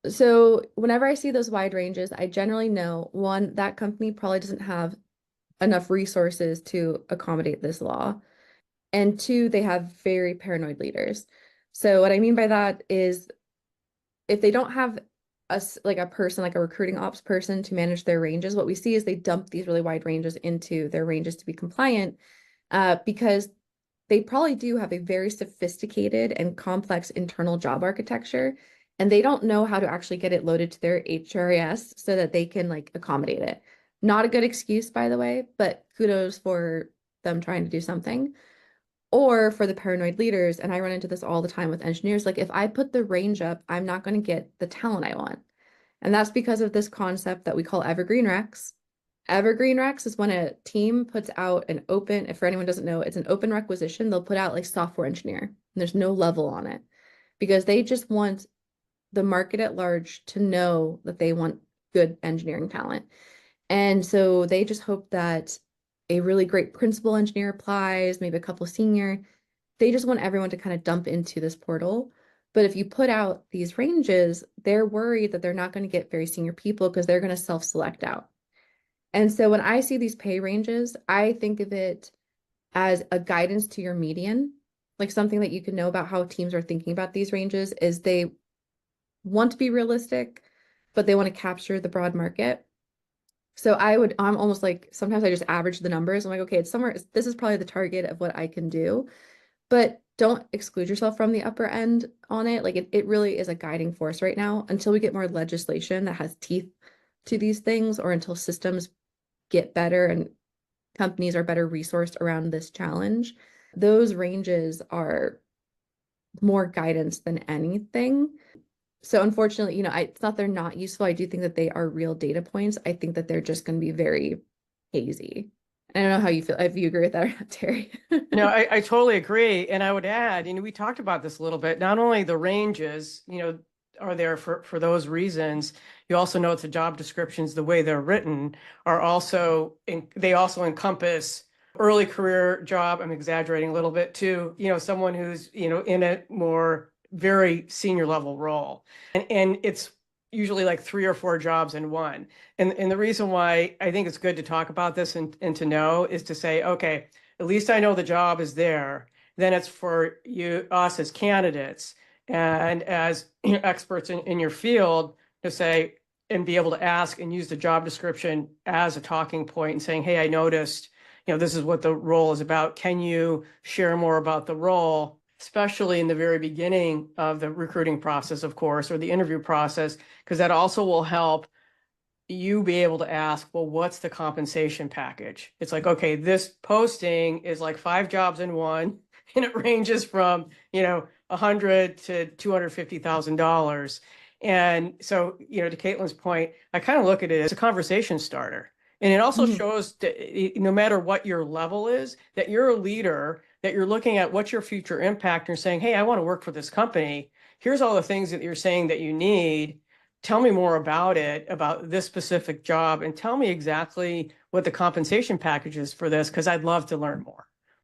So whenever I see those wide ranges, I generally know one, that company probably doesn't have enough resources to accommodate this law. And two, they have very paranoid leaders. So what I mean by that is if they don't have like a person, like a recruiting ops person to manage their ranges, what we see is they dump these really wide ranges into their ranges to be compliant, because they probably do have a very sophisticated and complex internal job architecture, and they don't know how to actually get it loaded to their HRIS so that they can like accommodate it. Not a good excuse, by the way, but kudos for them trying to do something. Or for the paranoid leaders, and I run into this all the time with engineers, like if I put the range up, I'm not going to get the talent I want. And that's because of this concept that we call evergreen recs. Evergreen recs is when a team puts out an open, if for anyone doesn't know, it's an open requisition. They'll put out like software engineer, and there's no level on it because they just want the market at large to know that they want good engineering talent. And so they just hope that a really great principal engineer applies, maybe a couple senior. They just want everyone to kind of dump into this portal. But if you put out these ranges, they're worried that they're not going to get very senior people because they're going to self-select out. And so when I see these pay ranges, I think of it as a guidance to your median, like something that you can know about how teams are thinking about these ranges is they want to be realistic, but they want to capture the broad market. So I'm almost like, sometimes I just average the numbers. I'm like, okay, it's somewhere, this is probably the target of what I can do, but don't exclude yourself from the upper end on it. Like it really is a guiding force right now until we get more legislation that has teeth to these things, or until systems get better and companies are better resourced around this challenge. Those ranges are more guidance than anything. So unfortunately, it's not they're not useful. I do think that they are real data points. I think that they're just going to be very hazy. I don't know how you feel, if you agree with that or not, Terry. No, I totally agree. And I would add, we talked about this a little bit, not only the ranges, are there for those reasons, you also know the job descriptions, the way they're written are also, they also encompass early career job. I'm exaggerating a little bit too, someone who's, in a more very senior level role. And it's usually like 3 or 4 jobs in one. And the reason why I think it's good to talk about this and to know is to say, okay, at least I know the job is there. Then it's for us as candidates and as experts in your field to say and be able to ask and use the job description as a talking point and saying, hey, I noticed, this is what the role is about. Can you share more about the role, especially in the very beginning of the recruiting process, of course, or the interview process, because that also will help you be able to ask, well, what's the compensation package? It's like, okay, this posting is like 5 jobs in one, and it ranges from, $100 to $250,000. And so, to Caitlin's point, I kind of look at it as a conversation starter. And it also Mhm. shows that no matter what your level is, that you're a leader, that you're looking at what's your future impact and saying, hey, I want to work for this company. Here's all the things that you're saying that you need. Tell me more about it, about this specific job, and tell me exactly what the compensation package is for this, because I'd love to learn more.